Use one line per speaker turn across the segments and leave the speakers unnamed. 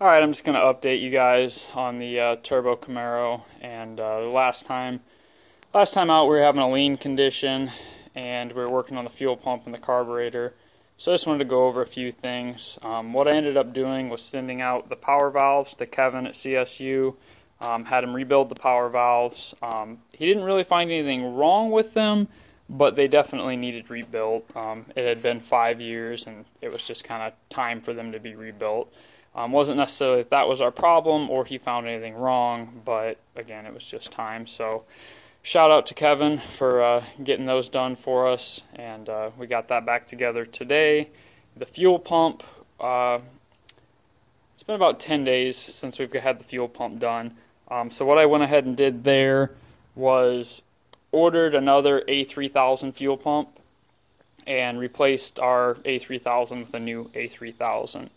Alright, I'm just going to update you guys on the Turbo Camaro, and last time out we were having a lean condition and we were working on the fuel pump and the carburetor. So I just wanted to go over a few things. What I ended up doing was sending out the power valves to Kevin at CSU, had him rebuild the power valves. He didn't really find anything wrong with them, but they definitely needed rebuilt. It had been 5 years and it was just kind of time for them to be rebuilt. Wasn't necessarily that was our problem or he found anything wrong, but again, it was just time. So shout out to Kevin for getting those done for us, and we got that back together today. The fuel pump, it's been about 10 days since we've had the fuel pump done. So what I went ahead and did there was ordered another A3000 fuel pump and replaced our A3000 with a new A3000.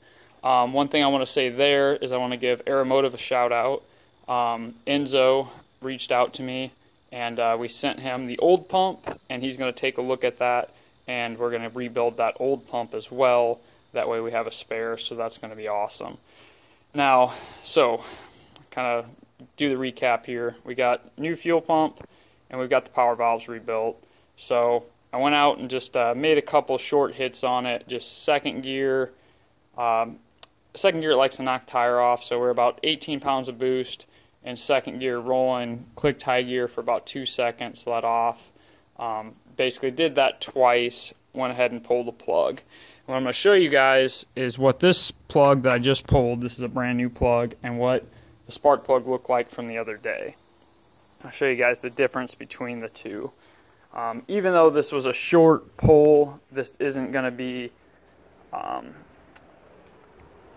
One thing I want to say there is I want to give Aeromotive a shout out. Enzo reached out to me and we sent him the old pump, and he's going to take a look at that, and we're going to rebuild that old pump as well. That way we have a spare, so that's going to be awesome. Now, so kind of do the recap here. We got new fuel pump and we've got the power valves rebuilt. So I went out and just made a couple short hits on it, just second gear. Second gear, it likes to knock tire off, so we're about 18 pounds of boost, and second gear rolling, clicked high gear for about 2 seconds, let off. Basically did that twice, went ahead and pulled the plug. What I'm going to show you guys is what this plug that I just pulled, this is a brand new plug, and what the spark plug looked like from the other day. I'll show you guys the difference between the two. Even though this was a short pull, this isn't going to be...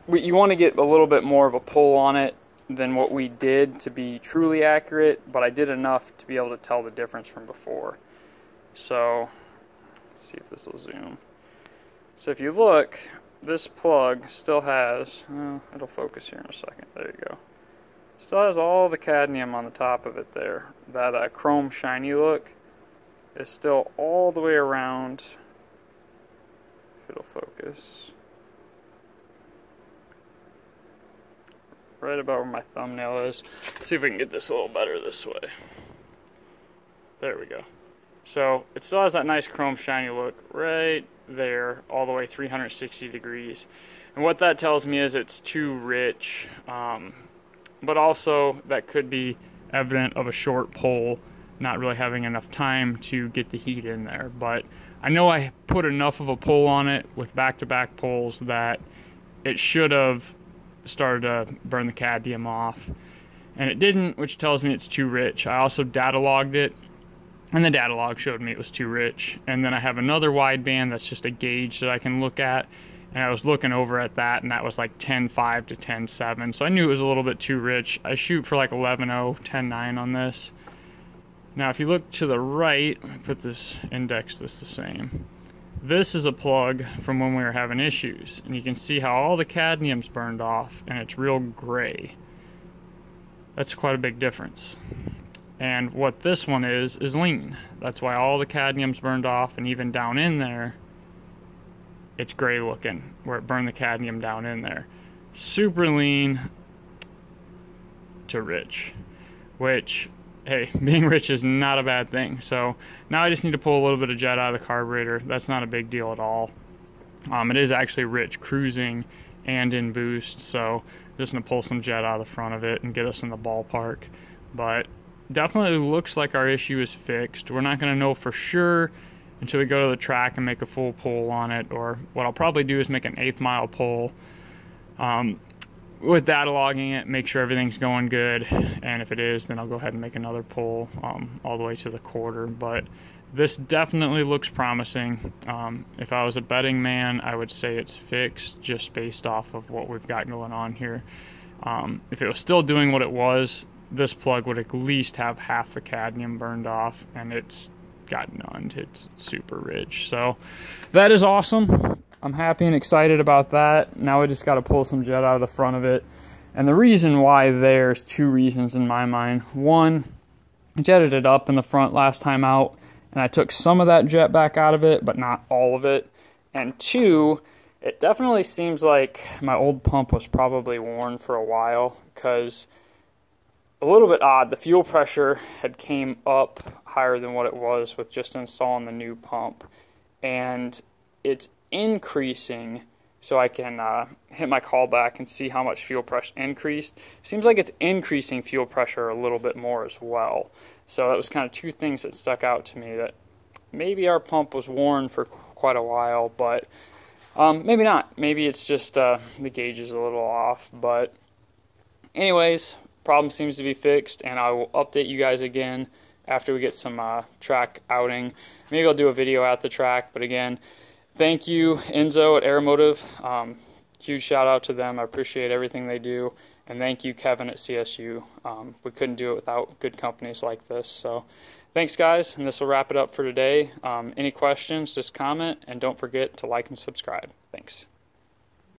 you want to get a little bit more of a pull on it than what we did to be truly accurate, but I did enough to be able to tell the difference from before. So, let's see if this will zoom. So if you look, this plug still has, it'll focus here in a second, there you go. Still has all the cadmium on the top of it there. That chrome shiny look is still all the way around, if it'll focus. Right about where my thumbnail is. Let's see if we can get this a little better this way. There we go. So it still has that nice chrome shiny look right there, all the way 360 degrees. And what that tells me is it's too rich, but also that could be evident of a short pull, not really having enough time to get the heat in there. But I know I put enough of a pull on it with back-to-back pulls that it should have started to burn the cadmium off, and it didn't, which tells me it's too rich. I also data logged it, and the data log showed me it was too rich. And then I have another wideband that's just a gauge that I can look at, and I was looking over at that, and that was like 10.5 to 10.7, so I knew it was a little bit too rich. I shoot for like 11.0, 10.9 on this. Now if you look to the right, put this, index this the same. This is a plug from when we were having issues, and you can see how all the cadmium's burned off and it's real gray. That's quite a big difference. And what this one is lean. That's why all the cadmium's burned off, and even down in there it's gray looking where it burned the cadmium down in there. Super lean to rich, which, hey, being rich is not a bad thing. So now I just need to pull a little bit of jet out of the carburetor. That's not a big deal at all. It is actually rich cruising and in boost, so just gonna pull some jet out of the front of it and get us in the ballpark. But definitely looks like our issue is fixed. We're not gonna know for sure until we go to the track and make a full pull on it, or what I'll probably do is make an 1/8 mile pull. With data logging it, make sure everything's going good, and if it is, then I'll go ahead and make another pull all the way to the quarter. But this definitely looks promising. If I was a betting man, I would say it's fixed just based off of what we've got going on here. If it was still doing what it was, this plug would at least have half the cadmium burned off, and it's got none. It's super rich. So that is awesome. I'm happy and excited about that. Now I just got to pull some jet out of the front of it. And the reason why, there's two reasons in my mind. One, I jetted it up in the front last time out, and I took some of that jet back out of it, but not all of it. And two, It definitely seems like my old pump was probably worn for a while, because a little bit odd, the fuel pressure had came up higher than what it was with just installing the new pump, and it's increasing, so I can hit my callback and see how much fuel pressure increased. Seems like it's increasing fuel pressure a little bit more as well. So that was kind of two things that stuck out to me, that maybe our pump was worn for quite a while, but maybe not. Maybe it's just the gauge is a little off. But anyways, problem seems to be fixed, and I will update you guys again after we get some track outing. Maybe I'll do a video at the track, but again, thank you Enzo at Aeromotive. Huge shout out to them. I appreciate everything they do, and thank you Kevin at CSU. We couldn't do it without good companies like this. So thanks guys, and this will wrap it up for today. Any questions, just comment, and don't forget to like and subscribe. Thanks.